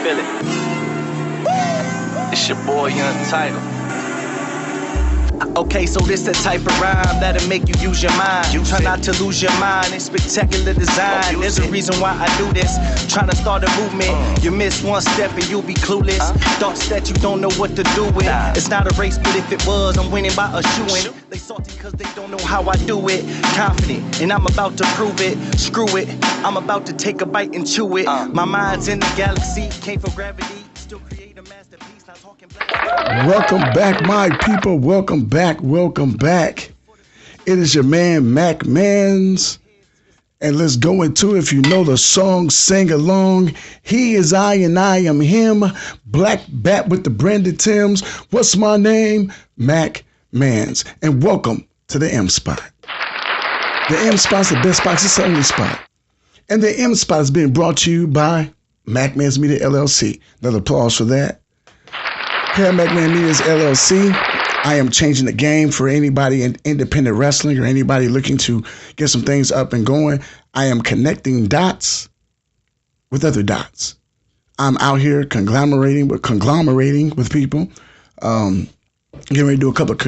feel it. It's your boy, Young Title. Okay, so this the type of rhyme that'll make you use your mind. Try not to lose your mind in spectacular design. There's a reason why I do this. Trying to start a movement. You miss one step and you'll be clueless. Thoughts that you don't know what to do with. It's not a race, but if it was, I'm winning by a shoe-in. They salty cause they don't know how I do it. Confident, and I'm about to prove it. Screw it, I'm about to take a bite and chew it. My mind's in the galaxy, came from gravity. Still create a masterpiece, not talking black. Welcome back, my people. Welcome back. Welcome back. It is your man, Mac Mans. And let's go into it. If you know the song, sing along. He is I and I am him. Black Bat with the branded Tims. What's my name? Mac Mans. And welcome to the M Spot. The M Spot's the best spot. It's the only spot. And the M Spot is being brought to you by Mac Mans Media LLC. Another applause for that. Here at Mac Mans Media's LLC, I am changing the game for anybody in independent wrestling or anybody looking to get some things up and going. I am connecting dots with other dots. I'm out here conglomerating with people. Getting ready to do a couple of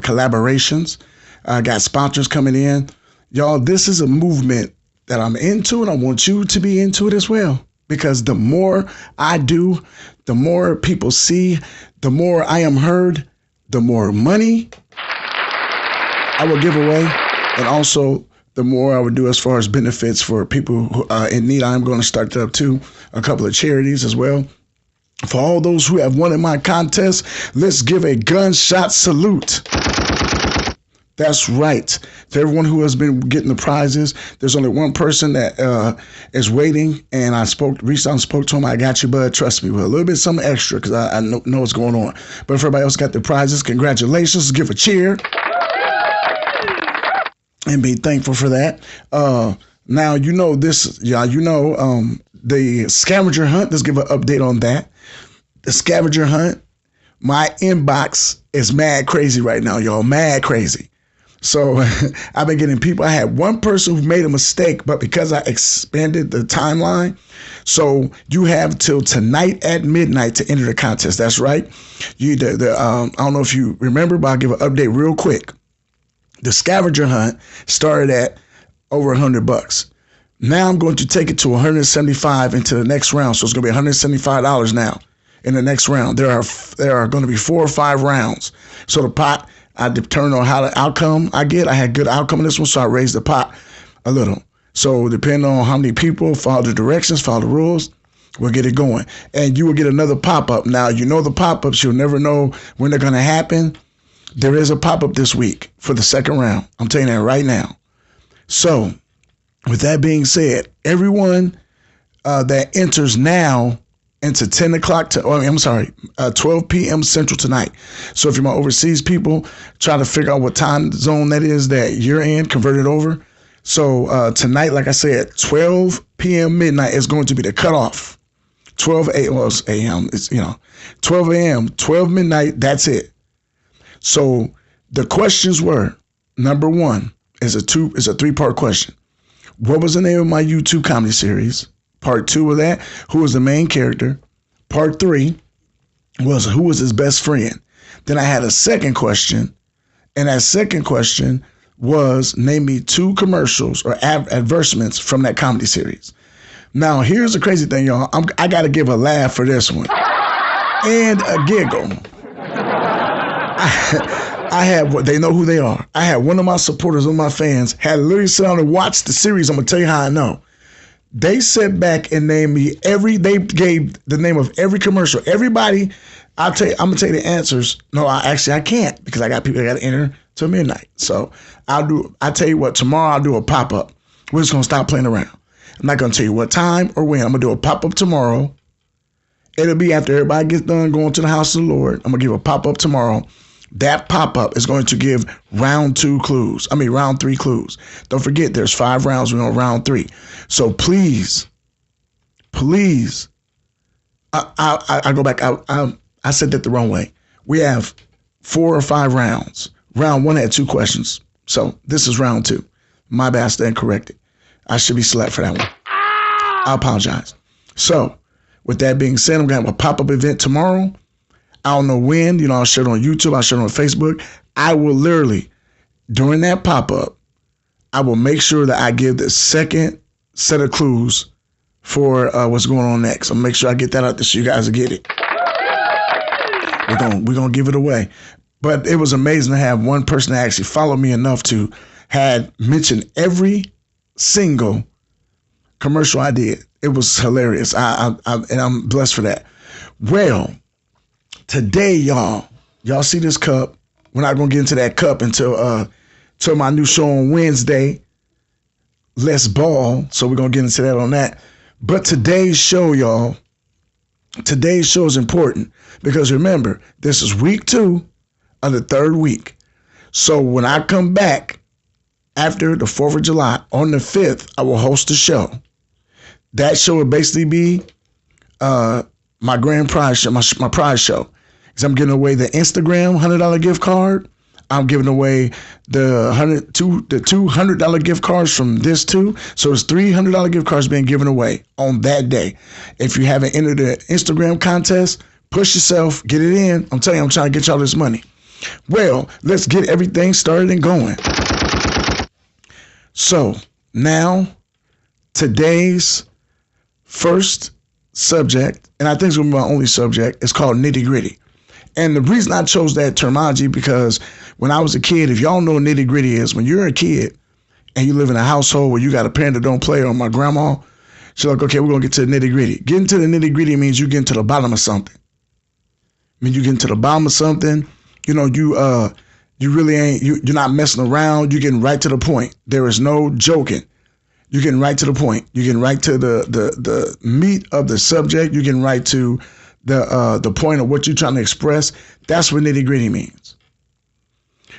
collaborations. I got sponsors coming in. Y'all, this is a movement that I'm into, and I want you to be into it as well. Because the more I do, the more people see, the more I am heard, the more money I will give away, and also the more I would do as far as benefits for people who are in need. I'm going to start up too a couple of charities as well. For all those who have won in my contest, let's give a gunshot salute. That's right. To everyone who has been getting the prizes, there's only one person that is waiting, and reached out and spoke to him. I got you, bud. Trust me, with a little bit something extra because I know what's going on. But if everybody else got the prizes, congratulations. Give a cheer and be thankful for that. Now, you know this, the scavenger hunt. Let's give an update on that. The scavenger hunt, my inbox is mad crazy right now, y'all. Mad crazy. So I've been getting people. I had one person who made a mistake, but because I expanded the timeline, so you have till tonight at midnight to enter the contest. That's right. I don't know if you remember, but I'll give an update real quick. The scavenger hunt started at over $100. Now I'm going to take it to $175 into the next round. So it's going to be $175 now in the next round. There are going to be 4 or 5 rounds. So the pot, I determine on how the outcome I get. I had good outcome in this one, so I raised the pot a little. So depending on how many people follow the directions, follow the rules, we'll get it going. And you will get another pop-up. Now, you know the pop-ups. You'll never know when they're going to happen. There is a pop-up this week for the second round. I'm telling you that right now. So with that being said, everyone that enters now into 12 p.m. Central tonight. So if you're my overseas people, try to figure out what time zone that is that you're in, convert it over. So tonight, like I said, 12 p.m. midnight is going to be the cutoff. 12 a.m. It's 12 a.m. 12 midnight. That's it. So the questions were: number one is a 3-part question. What was the name of my YouTube comedy series? Part 2 of that, who was the main character? Part 3 was who was his best friend? Then I had a second question, and that second question was name me 2 commercials or advertisements from that comedy series. Now, here's the crazy thing, y'all. I got to give a laugh for this one and a giggle. I had what they know who they are. I had one of my supporters, one of my fans, had literally sat down and watched the series. I'm gonna tell you how I know. They sat back and named me they gave the name of every commercial. Everybody, I'm gonna tell you the answers. No, I can't because I got people that gotta enter till midnight. So I tell you what, tomorrow I'll do a pop-up. We're just gonna stop playing around. I'm not gonna tell you what time or when. I'm gonna do a pop-up tomorrow. It'll be after everybody gets done going to the house of the Lord. I'm gonna give a pop-up tomorrow. That pop-up is going to give round 3 clues. Don't forget, there's 5 rounds. We're on round 3. So please, I go back. I said that the wrong way. We have 4 or 5 rounds. Round 1 had 2 questions. So this is round 2. My bad, I stand corrected. I should be slapped for that one. I apologize. So With that being said, I'm going to have a pop-up event tomorrow. I don't know when. I'll share it on YouTube. I'll share it on Facebook. I will literally, during that pop-up, I will make sure that I give the second set of clues for what's going on next. I'll make sure I get that out there so you guys will get it. We're gonna give it away. But it was amazing to have one person that actually followed me enough to had mentioned every single commercial I did. It was hilarious. And I'm blessed for that. Well, today, y'all see this cup. We're not gonna get into that cup until my new show on Wednesday. Let's Ball. So we're gonna get into that on that. But today's show, y'all, today's show is important because remember, this is week 2 of the 3rd week. So when I come back after the 4th of July on the 5th, I will host a show. That show will basically be my grand prize show, my prize show. Because I'm giving away the Instagram $100 gift card. I'm giving away the $200 gift cards from this too. So there's $300 gift cards being given away on that day. If you haven't entered the Instagram contest, push yourself, get it in. I'm telling you, I'm trying to get y'all this money. Well, let's get everything started and going. So now today's first subject, and I think it's going to be my only subject, is called Nitty Gritty. And the reason I chose that terminology because when I was a kid, if y'all know what nitty gritty is, when you're a kid and you live in a household where you got a parent that don't play, or my grandma, she's like, okay, we're going to get to the nitty gritty. Getting to the nitty gritty means you getting to the bottom of something. I mean, you getting to the bottom of something, you really ain't, you're not messing around. You're getting right to the point. There is no joking. You're getting right to the point. You're getting right to the meat of the subject. You're getting right to the point of what you're trying to express. That's what nitty gritty means.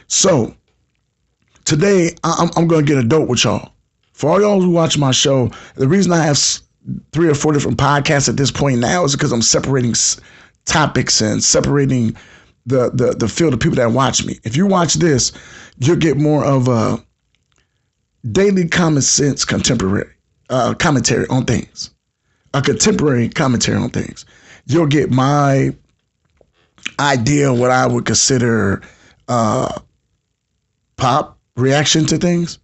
So today I'm going to get adult with y'all. For all y'all who watch my show, the reason I have 3 or 4 different podcasts at this point now is because I'm separating topics and separating the field of people that watch me. If you watch this, you'll get more of a daily common sense contemporary commentary on things. A contemporary commentary on things. You'll get my idea of what I would consider pop reaction to things.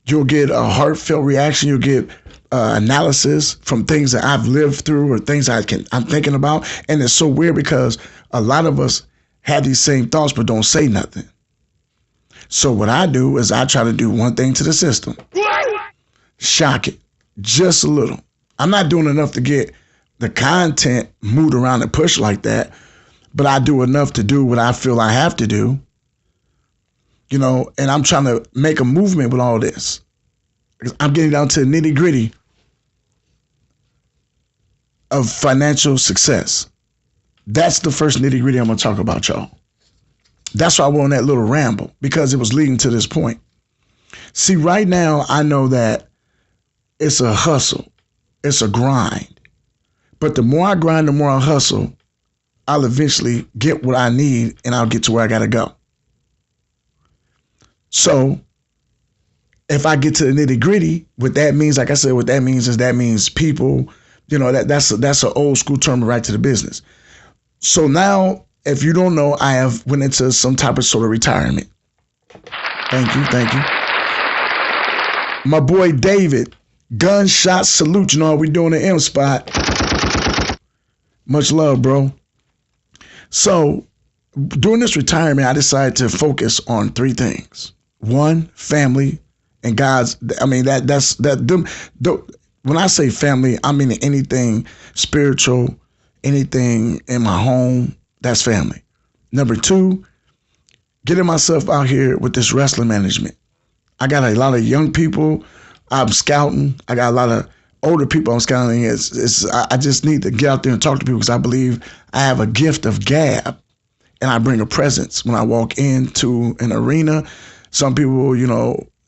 You'll get a heartfelt reaction. You'll get analysis from things that I've lived through or things I'm thinking about. And it's so weird because a lot of us have these same thoughts but don't say nothing. So what I do is I try to do one thing to the system. Shock it just a little. I'm not doing enough to get the content moved around and pushed like that, but I do enough to do what I feel I have to do, and I'm trying to make a movement with all this. I'm getting down to the nitty gritty of financial success. That's the first nitty gritty I'm going to talk about, y'all. That's why I went on that little ramble, because it was leading to this point. See, right now, I know that it's a hustle. It's a grind. But the more I grind, the more I hustle, I'll eventually get what I need and I'll get to where I got to go. So if I get to the nitty gritty, what that means, like I said, what that means is that means people, that's an old school term right to the business. So now, if you don't know, I have went into some type of sort of retirement. Thank you. My boy David, gunshot salute. You know how we doing the M spot. Much love, bro. So during this retirement, I decided to focus on 3 things. 1, family, and God's. I mean, when I say family, I mean anything spiritual, anything in my home. That's family. Number 2, getting myself out here with this wrestling management. I got a lot of young people I'm scouting. I got a lot of older people I'm scouting. I just need to get out there and talk to people because I believe I have a gift of gab and I bring a presence when I walk into an arena. Some people,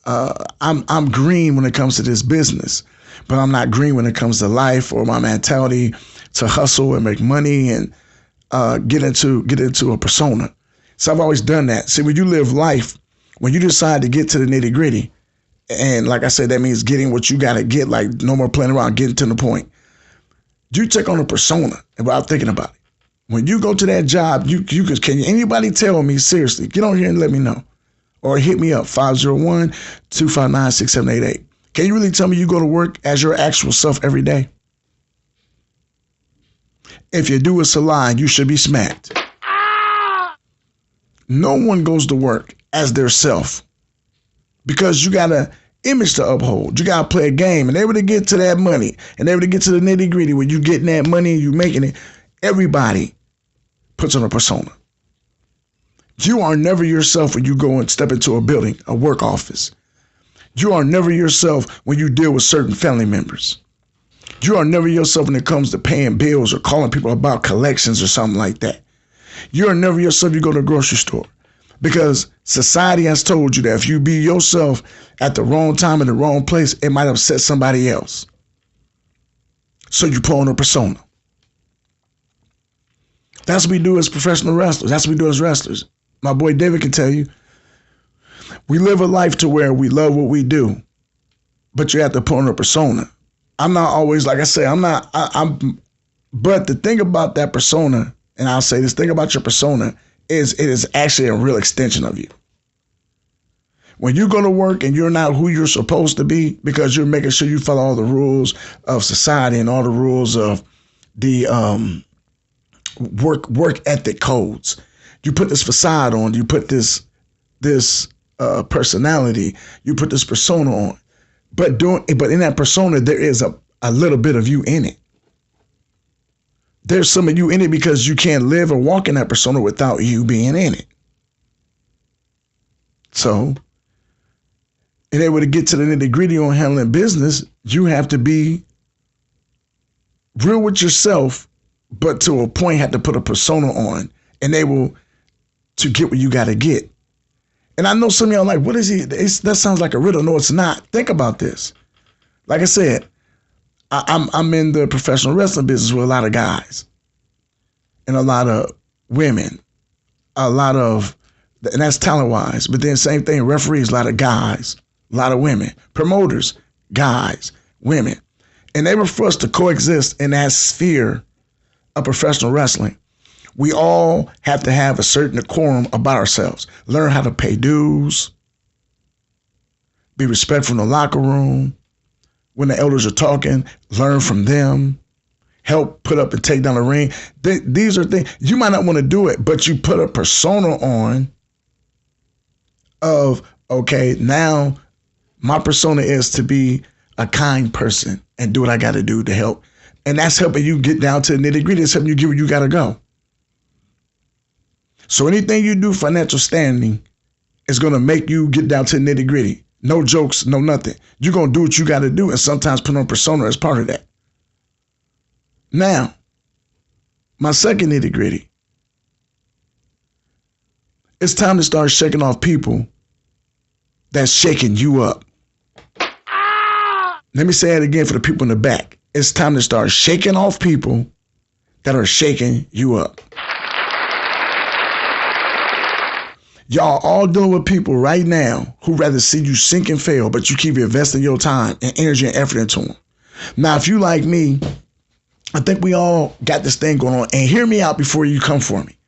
I'm green when it comes to this business, but I'm not green when it comes to life or my mentality to hustle and make money and get into a persona. So I've always done that. See, when you live life, when you decide to get to the nitty gritty, and like I said, that means getting what you got to get, like no more playing around, getting to the point. You take on a persona without thinking about it. When you go to that job, can anybody tell me, seriously, get on here and let me know. Or hit me up, 501-259-6788. Can you really tell me you go to work as your actual self every day? If you do, it's a lie. You should be smacked. No one goes to work as their self because you got an image to uphold. You got to play a game and able to get to that money and able to get to the nitty gritty when you getting that money and you making it. Everybody puts on a persona. You are never yourself when you go and step into a building, a work office. You are never yourself when you deal with certain family members. You are never yourself when it comes to paying bills or calling people about collections or something like that. You are never yourself you go to a grocery store because society has told you that if you be yourself at the wrong time in the wrong place, it might upset somebody else. So you put on a persona. That's what we do as professional wrestlers. That's what we do as wrestlers. My boy David can tell you, we live a life to where we love what we do, but you have to put on a persona. I'm not always, like I say, but the thing about that persona, and I'll say this thing about your persona, is it is actually a real extension of you. When you go to work and you're not who you're supposed to be because you're making sure you follow all the rules of society and all the rules of the work ethic codes, you put this facade on, you put this personality, you put this persona on. But in that persona, there is a little bit of you in it. There's some of you in it because you can't live or walk in that persona without you being in it. So, in order to get to the nitty gritty on handling business, you have to be real with yourself, but to a point have to put a persona on and able to get what you got to get. And I know some of y'all are like, what is he? That sounds like a riddle. No, it's not. Think about this. Like I said, I'm in the professional wrestling business with a lot of guys and a lot of women, and that's talent-wise. But then same thing, referees, a lot of guys, a lot of women, promoters, guys, women. And they were forced to coexist in that sphere of professional wrestling. We all have to have a certain decorum about ourselves. Learn how to pay dues. Be respectful in the locker room. When the elders are talking, learn from them. Help put up and take down the ring. These are things, you might not want to do it, but you put a persona on of, okay, now my persona is to be a kind person and do what I got to do to help. And that's helping you get down to the nitty gritty. It's helping you get where you got to go. So anything you do financial standing is going to make you get down to the nitty gritty. No jokes, no nothing. You're going to do what you got to do and sometimes put on persona as part of that. Now, my second nitty gritty. It's time to start shaking off people that's shaking you up. Let me say it again for the people in the back. It's time to start shaking off people that are shaking you up. Y'all all dealing with people right now who rather see you sink and fail, but you keep investing your time and energy and effort into them. Now, if you like me, I think we all got this thing going on. And hear me out before you come for me.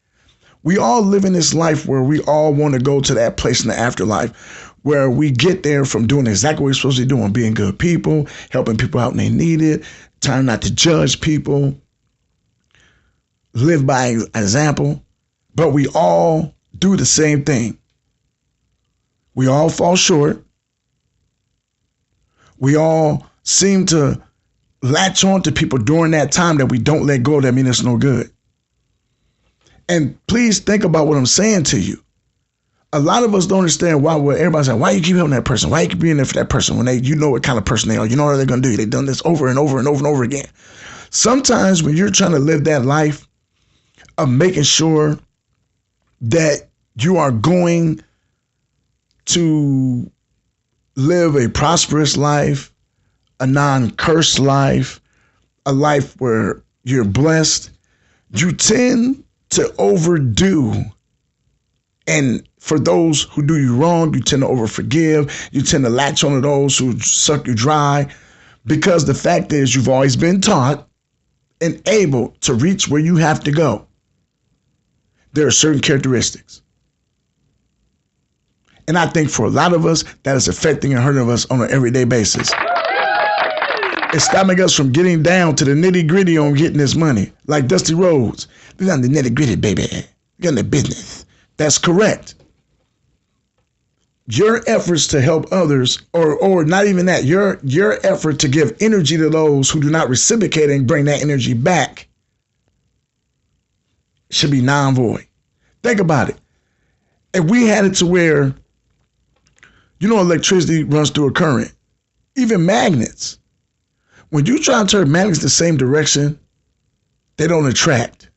We all live in this life where we all want to go to that place in the afterlife where we get there from doing exactly what we're supposed to be doing, being good people, helping people out when they need it, trying not to judge people, live by example. But we all do the same thing. We all fall short. We all seem to latch on to people during that time that we don't let go. That means it's no good. And please think about what I'm saying to you. A lot of us don't understand why everybody's like, why you keep helping that person? Why you keep being there for that person when you know what kind of person they are? You know what they're going to do. They've done this over and over and over and over again. Sometimes when you're trying to live that life of making sure that you are going to live a prosperous life, a non-cursed life, a life where you're blessed, you tend to overdo. And for those who do you wrong, you tend to overforgive. You tend to latch on to those who suck you dry. Because the fact is, you've always been taught and able to reach where you have to go, there are certain characteristics. And I think for a lot of us, that is affecting and hurting us on an everyday basis. It's stopping us from getting down to the nitty gritty on getting this money. Like Dusty Rhodes, we're on the nitty gritty, baby. We're in the business. That's correct. Your efforts to help others, or not even that, your effort to give energy to those who do not reciprocate and bring that energy back should be non-void. Think about it. If we had it to where, electricity runs through a current, even magnets. When you try to turn magnets the same direction, they don't attract.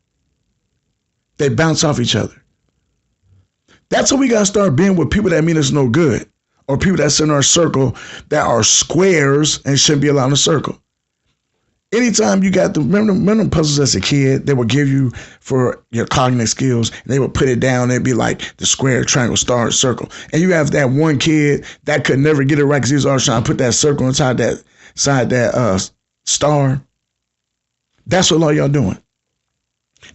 They bounce off each other. That's what we got to start being with people that mean us no good, or people that's in our circle that are squares and shouldn't be allowed in a circle. Anytime you got remember puzzles as a kid, they would give you for your cognitive skills, and they would put it down, it'd be like the square, triangle, star, circle. And you have that one kid that could never get it right because he was always trying to put that circle inside that star. That's what all y'all doing.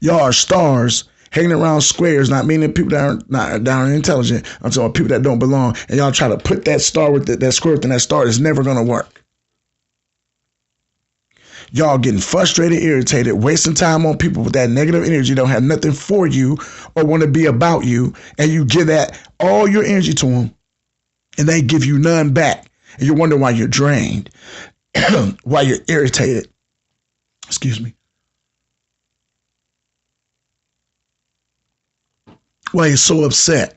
Y'all are stars hanging around squares, not meaning people that aren't intelligent. I'm talking about people that don't belong. And y'all try to put that star with that square within that star. It's never going to work. Y'all getting frustrated, irritated, wasting time on people with that negative energy, don't have nothing for you or want to be about you. And you give that all your energy to them and they give you none back. And you wonder why you're drained, why you're irritated. Excuse me. Why you're so upset.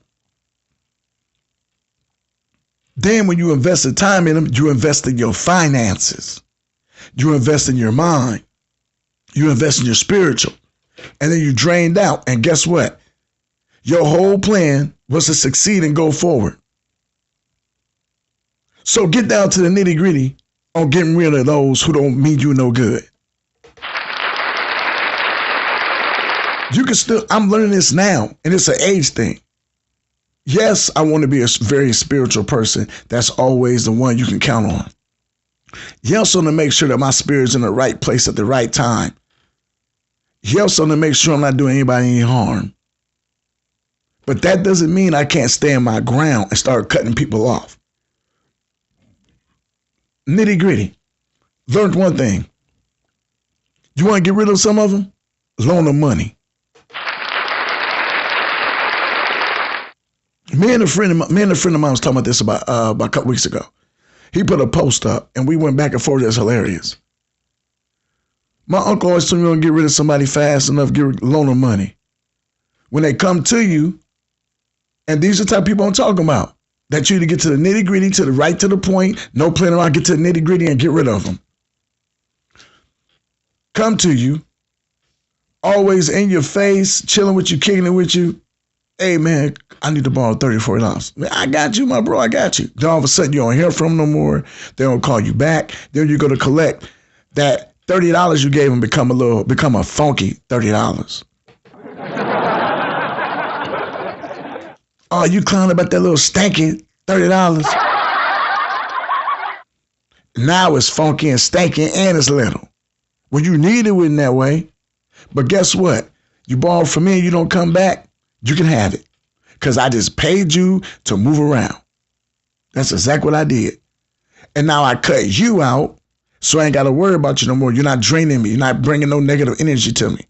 Then when you invest the time in them, you invest in your finances. You invest in your mind. You invest in your spiritual. And then you drained out. And guess what? Your whole plan was to succeed and go forward. So get down to the nitty gritty on getting rid of those who don't mean you no good. You can still, I'm learning this now, and it's an age thing. Yes, I want to be a very spiritual person. That's always the one you can count on. You also want to make sure that my spirit's in the right place at the right time. You also want to make sure I'm not doing anybody any harm. But that doesn't mean I can't stand my ground and start cutting people off. Nitty gritty. Learned one thing. You want to get rid of some of them? Loan them money. Me and a friend of mine was talking about this about a couple weeks ago. He put a post up and we went back and forth. It's hilarious. My uncle always told me you don't get rid of somebody fast enough, loan them money. When they come to you, and these are the type of people I'm talking about, that you to get to the nitty gritty, to the right to the point, no playing around, get to the nitty gritty and get rid of them. Come to you, always in your face, chilling with you, kicking it with you. Hey man, I need to borrow $30, $40. Man, I got you, my bro, I got you. Then all of a sudden you don't hear from them no more. They don't call you back. Then you go to collect that $30 you gave them become a funky $30. Oh, you clowning about that little stanky $30. Now it's funky and stanky and it's little. Well, you need it in that way. But guess what? You borrow from me and you don't come back, you can have it. Because I just paid you to move around. That's exactly what I did. And now I cut you out, so I ain't got to worry about you no more. You're not draining me. You're not bringing no negative energy to me.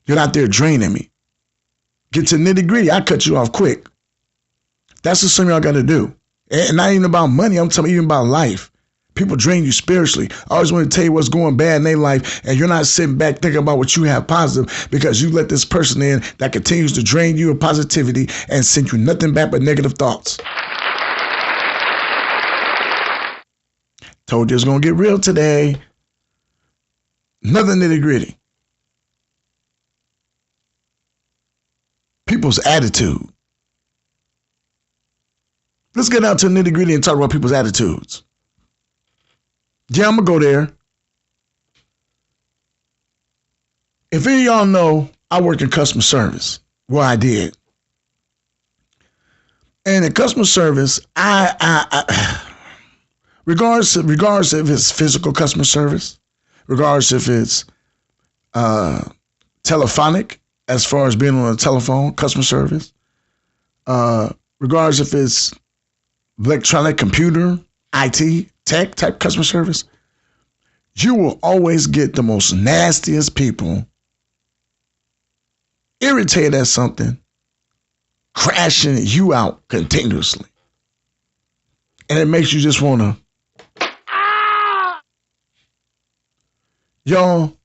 You're not there draining me. Get to nitty gritty. I cut you off quick. That's just something y'all got to do. And not even about money. I'm talking even about life. People drain you spiritually. I always want to tell you what's going bad in their life, and you're not sitting back thinking about what you have positive because you let this person in that continues to drain you of positivity and send you nothing back but negative thoughts. Told you it's going to get real today. Another nitty gritty. People's attitude. Let's get out to the nitty gritty and talk about people's attitudes. Yeah, I'm going to go there. If any of y'all know, I work in customer service. Well, I did. And in customer service, regardless if it's physical customer service, regardless if it's telephonic, as far as being on a telephone, customer service. Regardless if it's electronic, computer, IT, tech type customer service, you will always get the most nastiest people irritated at something, crashing you out continuously. And it makes you just want to, y'all,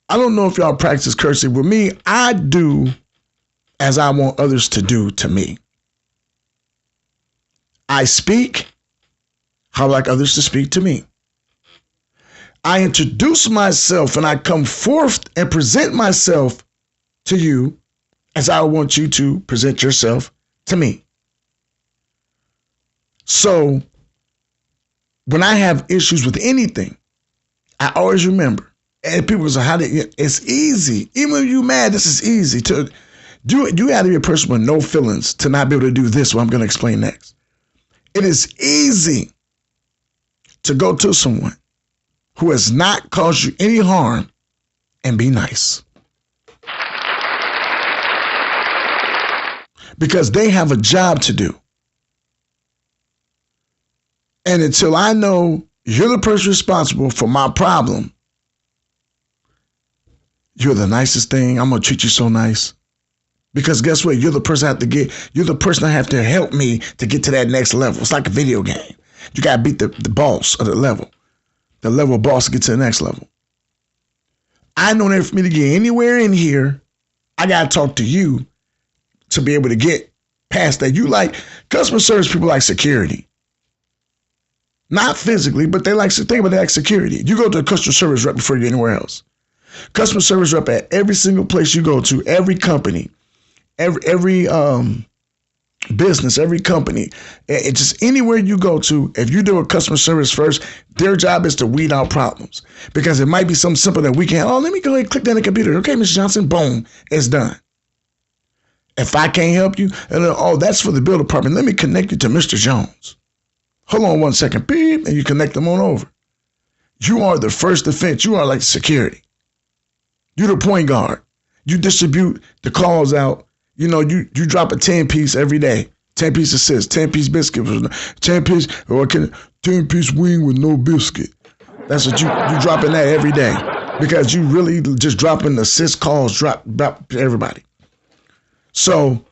I don't know if y'all practice courtesy. With me, I do as I want others to do to me. I speak how I like others to speak to me. I introduce myself and I come forth and present myself to you as I want you to present yourself to me. So when I have issues with anything, I always remember, and people say, it's easy. Even if you're mad, this is easy to do. You got to be a person with no feelings to not be able to do this, what I'm going to explain next. It is easy to go to someone who has not caused you any harm and be nice. Because they have a job to do. And until I know you're the person responsible for my problem, you're the nicest thing. I'm going to treat you so nice. Because guess what? You're the person you're the person that have to help me to get to that next level. It's like a video game. You got to beat the boss of the level boss to get to the next level. I know that for me to get anywhere in here, I got to talk to you to be able to get past that. You like customer service people like security. Not physically, but they like security. You go to a customer service rep before you get anywhere else. Customer service rep at every single place you go to, every company, every business, every company, it just anywhere you go to, if you do a customer service first, their job is to weed out problems. Because it might be something simple that we can, let me go ahead and click that on the computer. Okay, Mr. Johnson, boom, it's done. If I can't help you, that's for the bill department. Let me connect you to Mr. Jones. Hold on 1 second, beep, and you connect them on over. You are the first defense. You are like security. You're the point guard. You distribute the calls out. You know, you drop a 10-piece every day. 10-piece assist, 10-piece biscuit, 10-piece wing with no biscuit. That's what you dropping that every day. Because you really just dropping assist calls, drop everybody. So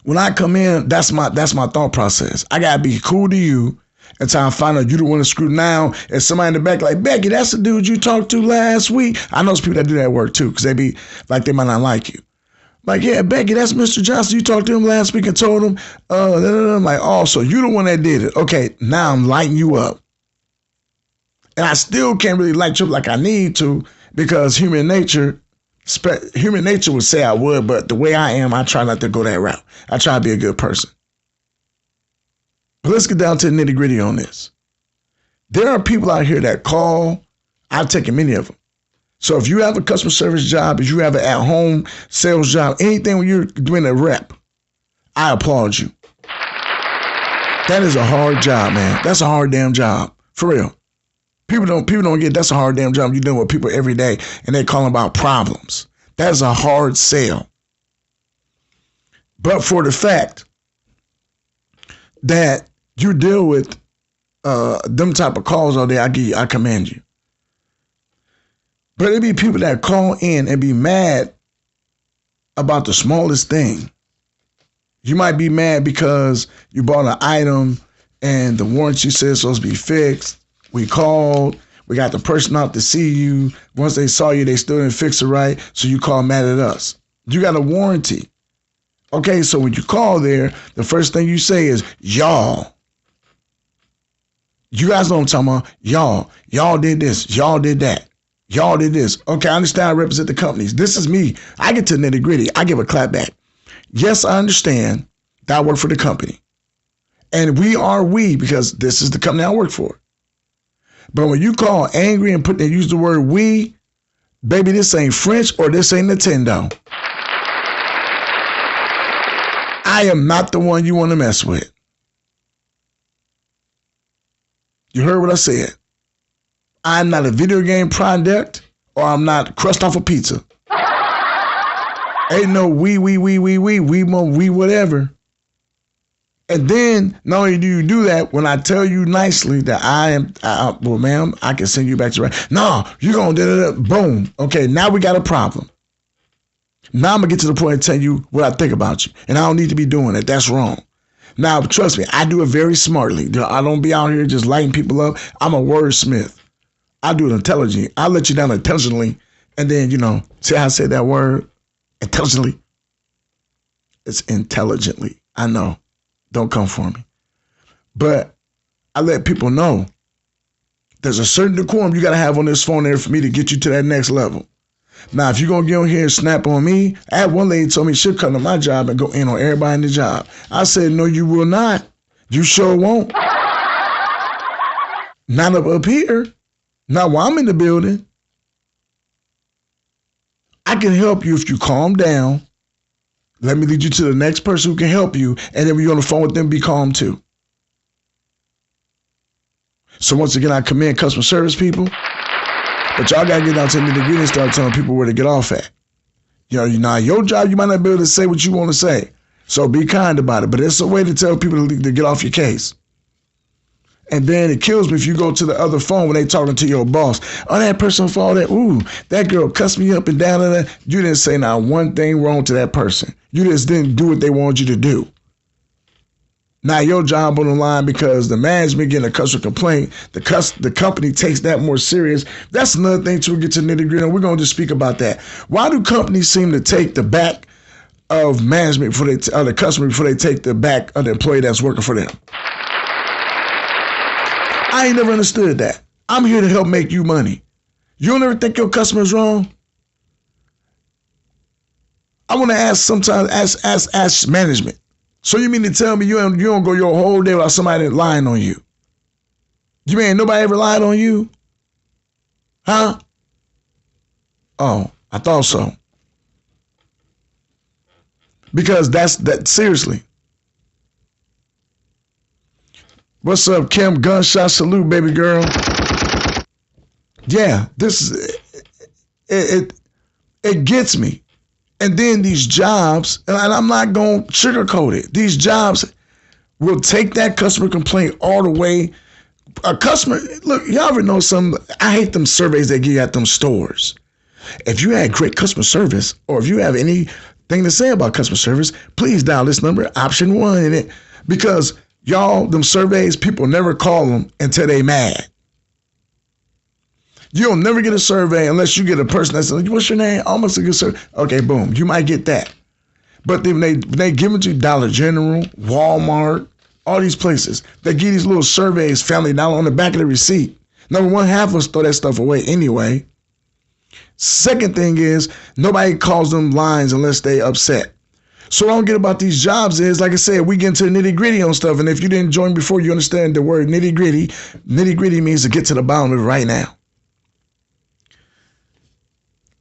when I come in, that's my thought process. I gotta be cool to you until I find out you don't want to screw now. And somebody in the back like, Becky, that's the dude you talked to last week. I know some people that do that work too, because they be like, they might not like you. Like, yeah, Becky, that's Mr. Johnson. You talked to him last week and told him, I'm like, oh, so you the one that did it. Okay, now I'm lighting you up. And I still can't really light you up like I need to, because human nature would say I would, but the way I am, I try not to go that route. I try to be a good person. But let's get down to the nitty gritty on this. There are people out here that call. I've taken many of them. So if you have a customer service job, if you have an at-home sales job, anything when you're doing a rep, I applaud you. That is a hard job, man. That's a hard damn job. For real. People don't get that's a hard damn job. You're dealing with people every day and they calling about problems. That is a hard sale. But for the fact that you deal with them type of calls all day, I commend you. But it be people that call in and be mad about the smallest thing. You might be mad because you bought an item and the warranty says it's supposed to be fixed. We called. We got the person out to see you. Once they saw you, they still didn't fix it right. So you call mad at us. You got a warranty. Okay, so when you call there, the first thing you say is, y'all. You guys know what I'm talking about. Y'all. Y'all did this. Y'all did that. Y'all did this. Okay, I understand I represent the companies. This is me. I get to nitty gritty. I give a clap back. Yes, I understand that I work for the company. And we because this is the company I work for. But when you call angry and use the word we, baby, this ain't French or this ain't Nintendo. I am not the one you want to mess with. You heard what I said. I'm not a video game product, or I'm not crust off a pizza. Ain't no we whatever. And then, not only do you do that, when I tell you nicely that well, ma'am, I can send you back to right. No, you're going to boom. Okay, now we got a problem. Now I'm going to get to the point and tell you what I think about you. And I don't need to be doing it. That's wrong. Now, trust me, I do it very smartly. I don't be out here just lighting people up. I'm a wordsmith. I do it intelligently. I let you down intelligently. And then, see how I said that word? Intelligently. It's intelligently. I know. Don't come for me. But I let people know there's a certain decorum you got to have on this phone there for me to get you to that next level. Now, if you're going to get on here and snap on me, I had one lady told me she'll come to my job and go in on everybody in the job. I said, no, you will not. You sure won't. Not up here. Not while I'm in the building. I can help you if you calm down. Let me lead you to the next person who can help you. And then when you're on the phone with them, be calm too. So once again, I commend customer service people. But y'all got to get down to the nitty gritty and start telling people where to get off at. Now your job, you might not be able to say what you want to say. So be kind about it. But it's a way to tell people to get off your case. And then it kills me if you go to the other phone when they talking to your boss. Oh, that person for all that. Ooh, that girl cussed me up and down. And you didn't say not one thing wrong to that person. You just didn't do what they wanted you to do. Now your job on the line because the management getting a customer complaint, the company takes that more serious. That's another thing too. We'll get to nitty gritty. We're going to just speak about that. Why do companies seem to take the back of management before the customer before they take the back of the employee that's working for them? I ain't never understood that. I'm here to help make you money. You don't ever think your customer's wrong? I want to ask management. So you mean to tell me you don't go your whole day without somebody lying on you? You mean nobody ever lied on you? Huh? Oh, I thought so. Because that seriously. What's up, Kim? Gunshot salute, baby girl. Yeah, it gets me. And then these jobs, and I'm not going to sugarcoat it. These jobs will take that customer complaint all the way. A customer, look, y'all ever know I hate them surveys they give at them stores. If you had great customer service, or if you have anything to say about customer service, please dial this number, option 1 in it, because y'all, them surveys, people never call them until they mad. You'll never get a survey unless you get a person that says, what's your name? Almost a good survey. Okay, boom. You might get that. But then they give it to Dollar General, Walmart, all these places. They give these little surveys, Family Dollar, on the back of the receipt. Number one, half of us throw that stuff away anyway. Second thing is, nobody calls them lines unless they upset. So what I don't get about these jobs is, like I said, we get into the nitty gritty on stuff. And if you didn't join before, you understand the word nitty gritty. Nitty gritty means to get to the bottom of it right now.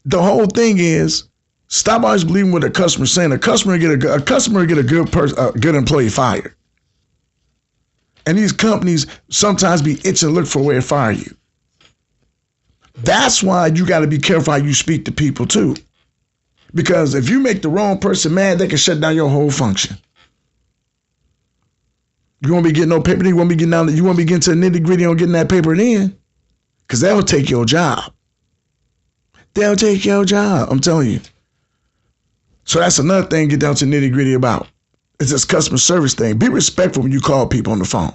The whole thing is, stop always believing what the customer's saying. A customer get a good employee fired. And these companies sometimes be itching to look for a way to fire you. That's why you got to be careful how you speak to people too. Because if you make the wrong person mad, they can shut down your whole function. You won't be getting no paper. You won't be getting to the nitty gritty on getting that paper in. Because that'll take your job. They'll take your job, I'm telling you. So that's another thing get down to nitty gritty about. It's this customer service thing. Be respectful when you call people on the phone.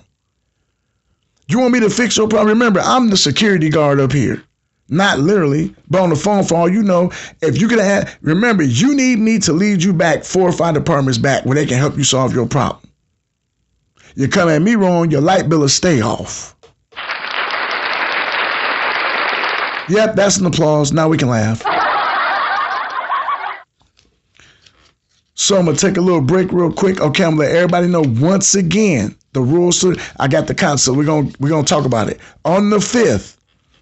You want me to fix your problem? Remember, I'm the security guard up here. Not literally, but on the phone for all you know. If you can add, remember, you need me to lead you back 4 or 5 departments back where they can help you solve your problem. You come at me wrong, your light bill will stay off. Yep, that's an applause. Now we can laugh. So I'm going to take a little break real quick. Okay, I'm going to let everybody know once again the rules. I got the concept. We're going to talk about it. On the 5th,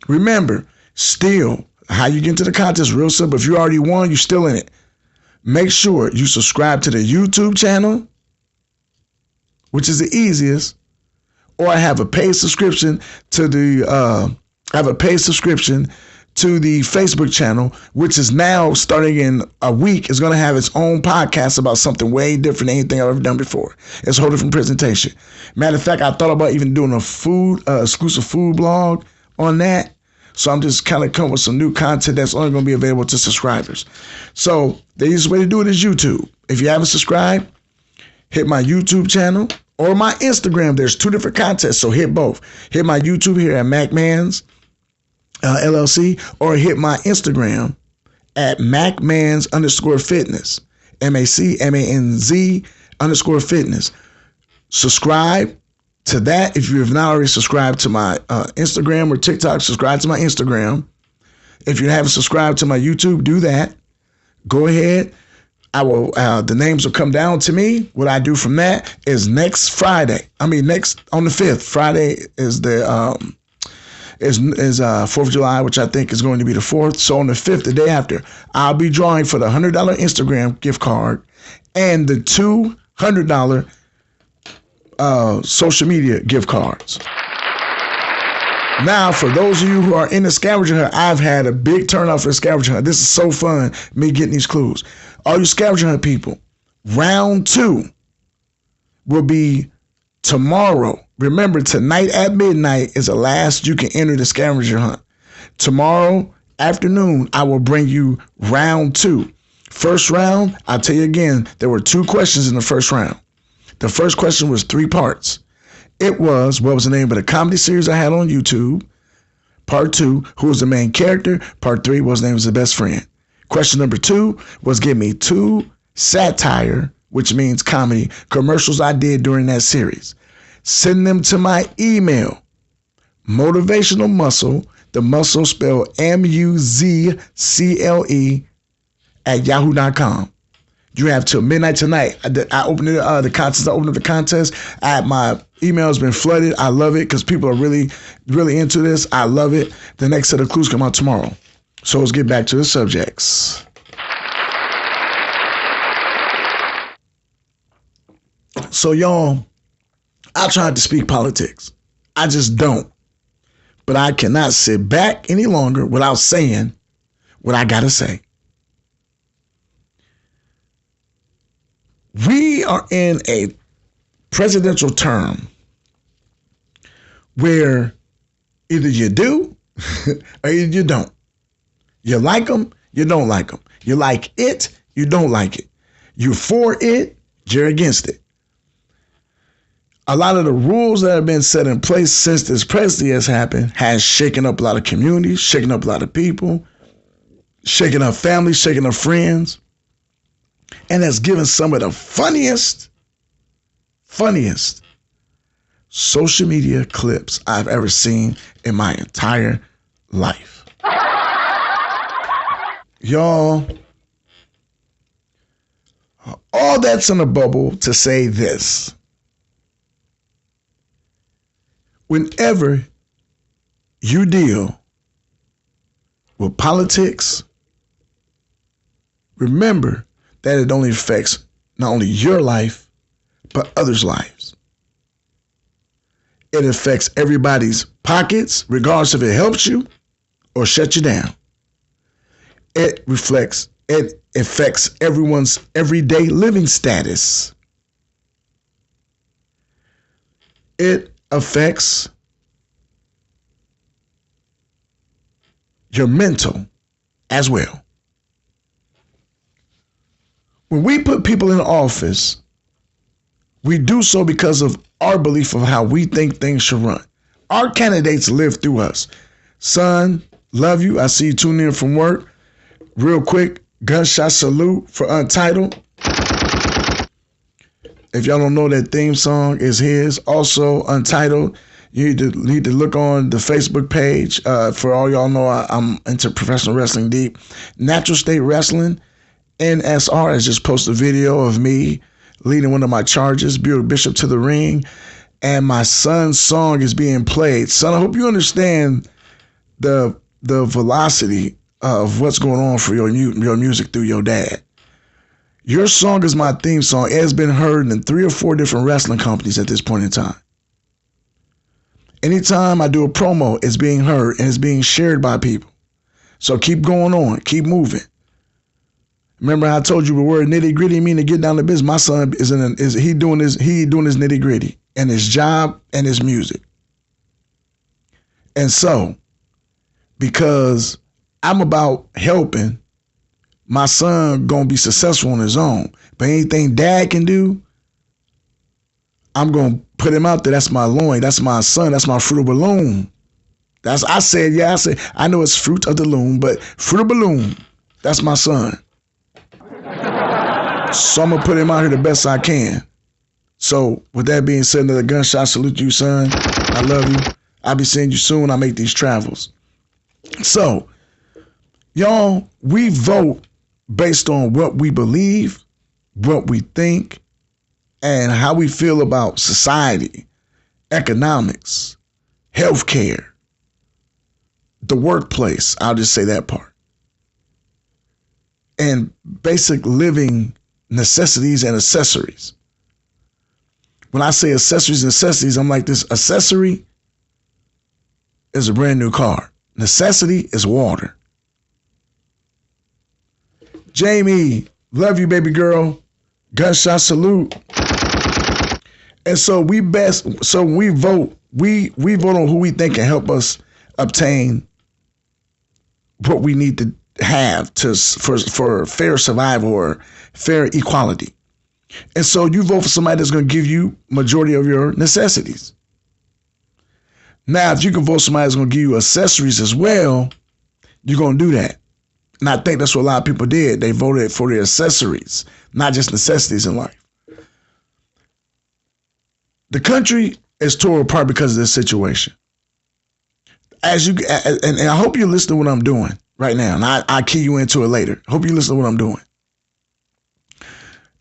remember, still, how you get into the contest, real simple. If you already won, you're still in it. Make sure you subscribe to the YouTube channel, which is the easiest, or I have a paid subscription to the I have a paid subscription to the Facebook channel, which is now starting in a week, is going to have its own podcast about something way different than anything I've ever done before. It's a whole different presentation. Matter of fact, I thought about even doing a exclusive food blog on that. So I'm just kind of coming with some new content that's only going to be available to subscribers. So the easiest way to do it is YouTube. If you haven't subscribed, hit my YouTube channel or my Instagram. There's two different contests, so hit both. Hit my YouTube here at MacMans LLC, or hit my Instagram at MacMans_fitness, MacManz_fitness. Subscribe to that. If you have not already subscribed to my Instagram or TikTok, subscribe to my Instagram. If you haven't subscribed to my YouTube, do that. Go ahead. I will. The names will come down to me. What I do from that is next Friday. Next on the 5th. Friday is the is 4th of July, which I think is going to be the 4th. So on the 5th, the day after, I'll be drawing for the $100 Instagram gift card and the $200 social media gift cards. Now, for those of you who are in the scavenger hunt, I've had a big turnout for the scavenger hunt. This is so fun, me getting these clues. All you scavenger hunt people, round 2 will be tomorrow. Remember, tonight at midnight is the last you can enter the scavenger hunt. Tomorrow afternoon, I will bring you round 2. First round, I'll tell you again, there were 2 questions in the first round. The first question was 3 parts. It was, what was the name of the comedy series I had on YouTube? Part 2, who was the main character? Part 3, what was the name of the best friend? Question number 2 was give me 2 satire, which means comedy, commercials I did during that series. Send them to my email, Motivational Muscle, the muscle spelled MUZCLE @yahoo.com. You have till midnight tonight. I opened it, the contest. I opened up the contest. My email has been flooded. I love it because people are really, really into this. I love it. The next set of clues come out tomorrow. So let's get back to the subjects. So y'all, I tried to speak politics. I just don't. But I cannot sit back any longer without saying what I gotta say. We are in a presidential term where either you do or either you don't. You like them, you don't like them. You like it, you don't like it. You're for it, you're against it. A lot of the rules that have been set in place since this presidency has happened has shaken up a lot of communities, shaken up a lot of people, shaking up families, shaking up friends, and has given some of the funniest social media clips I've ever seen in my entire life. Y'all, all that's in a bubble to say this. Whenever you deal with politics, remember that it only affects not only your life, but others' lives. It affects everybody's pockets, regardless if it helps you or shuts you down. It affects everyone's everyday living status. It affects your mental as well. When we put people in office, we do so because of our belief of how we think things should run. Our candidates live through us. Son, love you. I see you tuning in from work. Real quick, gunshot salute for Untitled. If y'all don't know, that theme song is his. Also, Untitled. You need to look on the Facebook page. For all y'all know, I'm into professional wrestling deep. Natural State Wrestling, NSR, has just posted a video of me leading one of my charges, Bishop to the ring, and my son's song is being played. Son, I hope you understand the velocity of what's going on for your music through your dad. Your song is my theme song. It has been heard in 3 or 4 different wrestling companies at this point in time. Anytime I do a promo, it's being heard and it's being shared by people. So keep going on, keep moving. Remember I told you the word nitty gritty mean to get down to business. My son he doing his nitty gritty and his job and his music. And so, because I'm about helping, my son gonna be successful on his own. But anything dad can do, I'm gonna put him out there. That's my loin. That's my son. That's my fruit of the loom. I know it's fruit of the loom, but fruit of the loom, that's my son. So I'm gonna put him out here the best I can. So with that being said, another gunshot salute to you, son. I love you. I'll be seeing you soon. I make these travels. So, y'all, we vote based on what we believe, what we think, and how we feel about society, economics, healthcare, the workplace. I'll just say that part. And basic living necessities and accessories. When I say accessories and necessities, I'm like, this accessory is a brand new car. Necessity is water. Jamie, love you, baby girl. Gunshot salute. And so when we vote, we vote on who we think can help us obtain what we need to have for fair survival or fair equality. And so you vote for somebody that's going to give you majority of your necessities. Now, if you can vote somebody that's going to give you accessories as well, you're going to do that. And I think that's what a lot of people did. They voted for the accessories, not just necessities in life. The country is torn apart because of this situation. And I hope you listen to what I'm doing right now, and I'll key you into it later. I hope you listen to what I'm doing.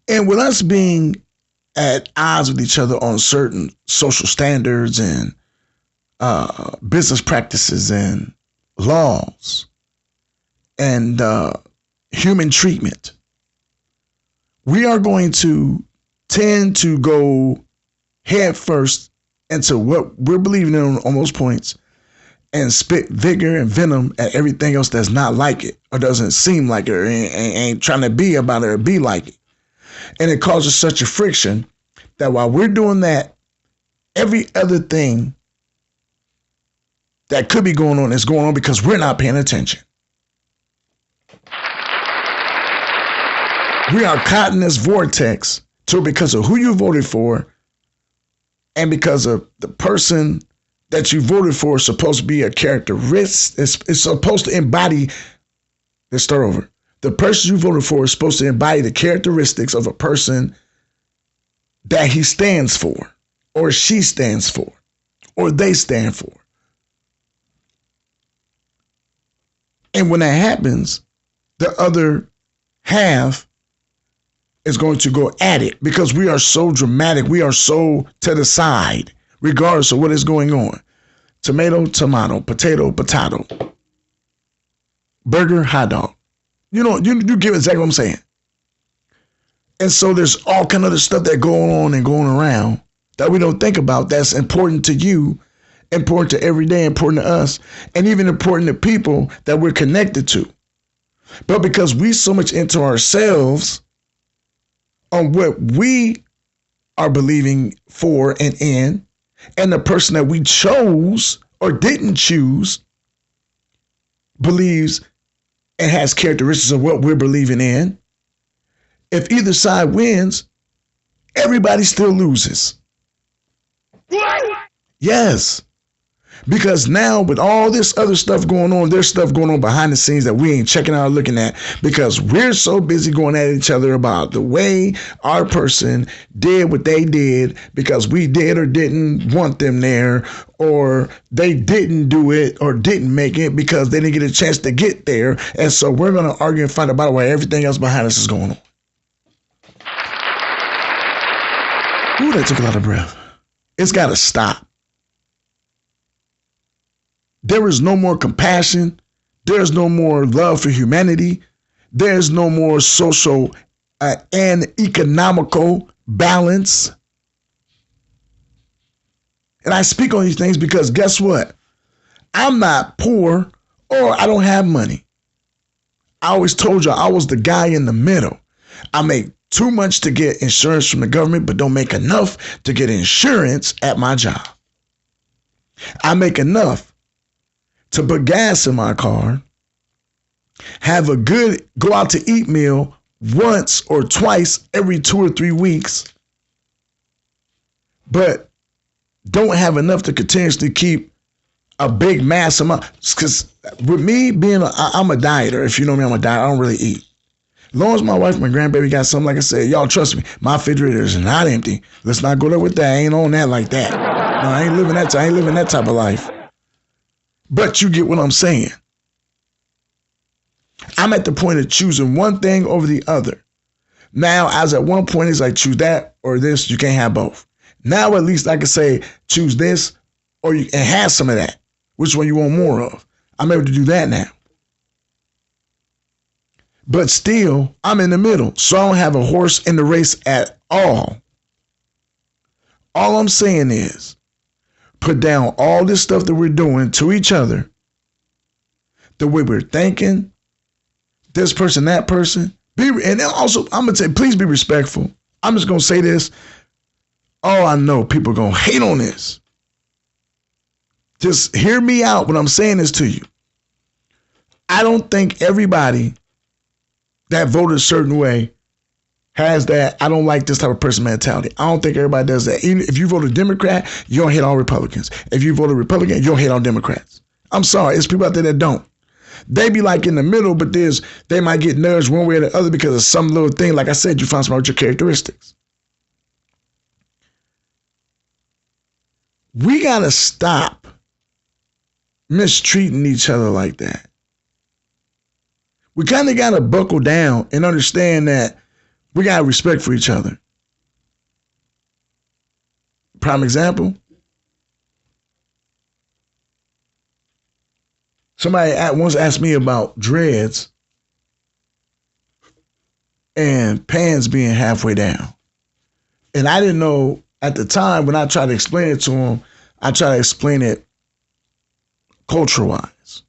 And with us being at odds with each other on certain social standards and business practices and laws and human treatment, we are going to tend to go head first into what we're believing in on those points and spit vigor and venom at everything else that's not like it or doesn't seem like it or ain't trying to be about it or be like it. And it causes such a friction that while we're doing that, every other thing that could be going on is going on because we're not paying attention. We are caught in this vortex because of who you voted for and because of the person that you voted for is supposed to be a characteristic. It's supposed to embody. Let's start over. The person you voted for is supposed to embody the characteristics of a person that he stands for, or she stands for, or they stand for. And when that happens, the other half is going to go at it because we are so dramatic. We are so to the side, regardless of what is going on. Tomato, tomato, potato, potato. Burger, hot dog. You know, you get exactly what I'm saying. And so there's all kind of other stuff that going on and going around that we don't think about that's important to you, important to every day, important to us, and even important to people that we're connected to. But because we so much into ourselves on what we are believing for and in, and the person that we chose or didn't choose believes and has characteristics of what we're believing in, if either side wins, everybody still loses. Yes. Because now with all this other stuff going on, there's stuff going on behind the scenes that we ain't checking out or looking at because we're so busy going at each other about the way our person did what they did because we did or didn't want them there, or they didn't do it or didn't make it because they didn't get a chance to get there. And so we're going to argue and fight about why everything else behind us is going on. Ooh, that took a lot of breath. It's got to stop. There is no more compassion. There's no more love for humanity. There's no more social and economical balance. And I speak on these things because guess what? I'm not poor or I don't have money. I always told you I was the guy in the middle. I make too much to get insurance from the government, but don't make enough to get insurance at my job. I make enough to put gas in my car, have a good go out to eat meal once or twice every 2 or 3 weeks, but don't have enough to continuously keep a big mass amount. Because with me being, I'm a dieter. If you know me, I'm a dieter. I don't really eat. As long as my wife and my grandbaby got something, like I said, y'all trust me, my refrigerator is not empty. Let's not go there with that. I ain't on that like that. No, I ain't living that type of life. But you get what I'm saying. I'm at the point of choosing one thing over the other. Now, as at one point, it's like choose that or this. You can't have both. Now, at least I can say choose this or you and have some of that. Which one you want more of? I'm able to do that now. But still, I'm in the middle. So I don't have a horse in the race at all. All I'm saying is put down all this stuff that we're doing to each other, the way we're thinking, this person, that person. And also, I'm going to say, please be respectful. I'm just going to say this. Oh, I know people are going to hate on this. Just hear me out when I'm saying this to you. I don't think everybody that voted a certain way has that I don't like this type of person mentality. I don't think everybody does that. Even if you vote a Democrat, you don't hate on Republicans. If you vote a Republican, you don't hate on Democrats. I'm sorry. It's people out there that don't. They be like in the middle, but they might get nudged one way or the other because of some little thing. Like I said, you find some of your characteristics. We got to stop mistreating each other like that. We kind of got to buckle down and understand that we got respect for each other. Prime example. Somebody once asked me about dreads and pants being halfway down. And I didn't know at the time when I tried to explain it to him, I tried to explain it culture-wise.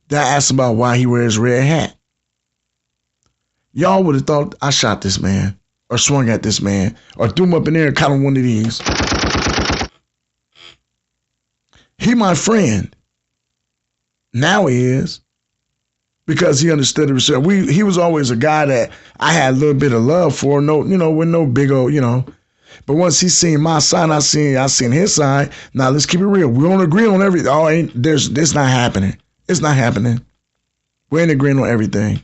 Then I asked him about why he wears red hat. Y'all would have thought I shot this man or swung at this man or threw him up in there and caught him one of these. He my friend. Now he is. Because he understood the research. He was always a guy that I had a little bit of love for. No, with no big old, But once he seen my side, I seen his side. Now let's keep it real. We don't agree on everything. It's not happening. It's not happening. We ain't agreeing on everything.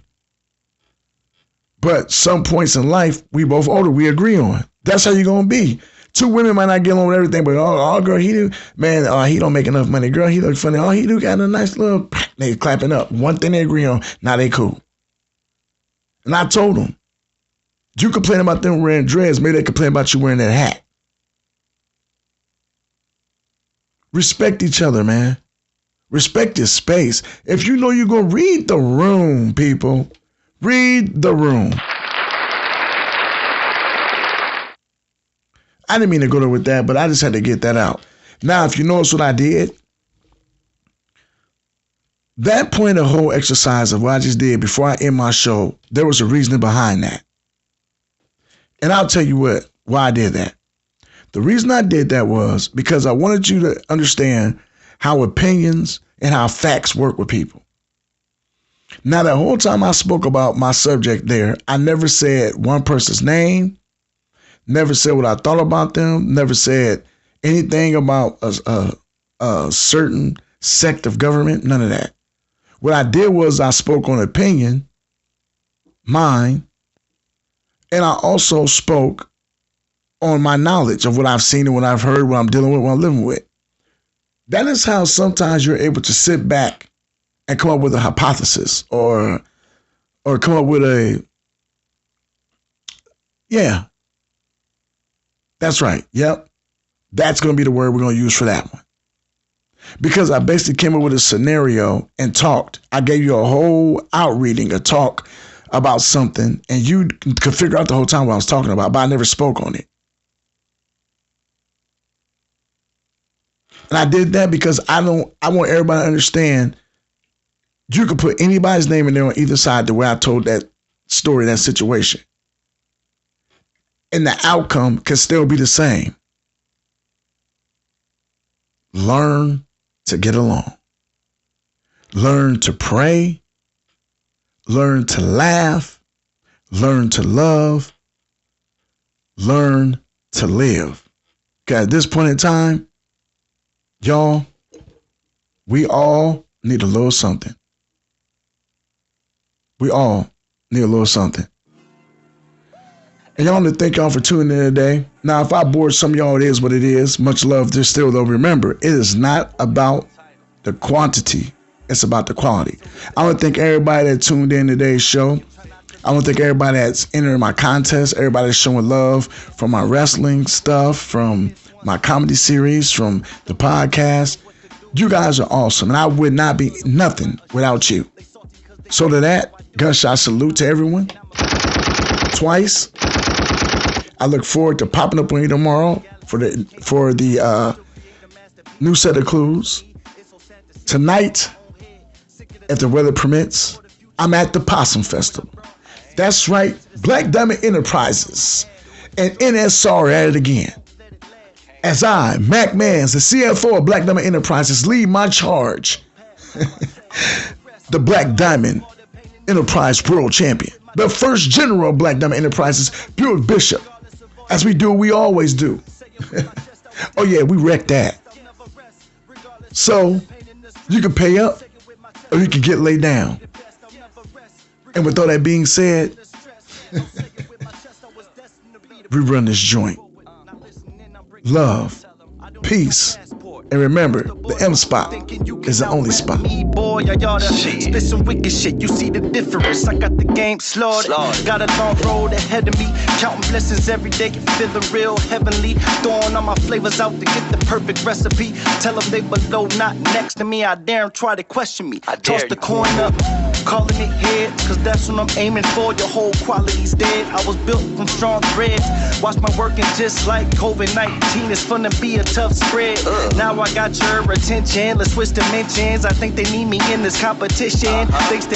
But some points in life, we both older, we agree on. That's how you're gonna be. Two women might not get along with everything, but girl, he don't make enough money. Girl, he look funny. He do got a nice little, they clapping up. One thing they agree on, now they cool. And I told them, you complain about them wearing dreads, maybe they complain about you wearing that hat. Respect each other, man. Respect your space. If you know you're going to read the room, people, read the room. I didn't mean to go there with that, but I just had to get that out. Now, if you notice what I did, that point of whole exercise of what I just did before I end my show, there was a reasoning behind that. And I'll tell you why I did that. The reason I did that was because I wanted you to understand how opinions and how facts work with people. Now, the whole time I spoke about my subject there, I never said one person's name, never said what I thought about them, never said anything about a certain sect of government, none of that. What I did was I spoke on opinion, mine, and I also spoke on my knowledge of what I've seen and what I've heard, what I'm dealing with, what I'm living with. That is how sometimes you're able to sit back and come up with a hypothesis or come up with that's right. Yep. That's going to be the word we're going to use for that one. Because I basically came up with a scenario and talked. I gave you a whole outreading, a talk about something, and you could figure out the whole time what I was talking about, but I never spoke on it. And I did that because I want everybody to understand you could put anybody's name in there on either side the way I told that story, that situation. And the outcome can still be the same. Learn to get along. Learn to pray. Learn to laugh. Learn to love. Learn to live. Because at this point in time, y'all, we all need a little something. We all need a little something. And y'all want to thank y'all for tuning in today. Now, if I bored some of y'all, it is what it is. Much love there still, though. Remember, it is not about the quantity. It's about the quality. I want to thank everybody that tuned in today's show. I want to thank everybody that's entering my contest, everybody that's showing love from my wrestling stuff, from my comedy series, from the podcast. You guys are awesome, and I would not be nothing without you. So to that, gunshot salute to everyone. Twice. I look forward to popping up on you tomorrow for the new set of clues. Tonight, if the weather permits, I'm at the Possum Festival. That's right, Black Diamond Enterprises and NSR at it again. As I, Mac Mans, the CFO of Black Diamond Enterprises, lead my charge. The Black Diamond Enterprise World Champion. The first general of Black Diamond Enterprises, Buick Bishop. As we do, we always do. Oh yeah, we wrecked that. So, you can pay up or you can get laid down. And with all that being said, we run this joint. Love, peace, and remember, the M spot is the only spot. Boy, I oughta spit some wicked shit. You see the difference. I got the game slaughtered. Got a long road ahead of me. Counting blessings every day. Feeling real heavenly. Throwing all my flavors out to get the perfect recipe. Tell them they below, not next to me. I dare them try to question me. Toss the coin up. Calling it heads, cause that's what I'm aiming for. Your whole quality's dead. I was built from strong threads. Watch my working just like COVID-19. It's gonna be a tough spread. Now I got your attention. Let's switch dimensions. I think they need me in this competition. Thanks to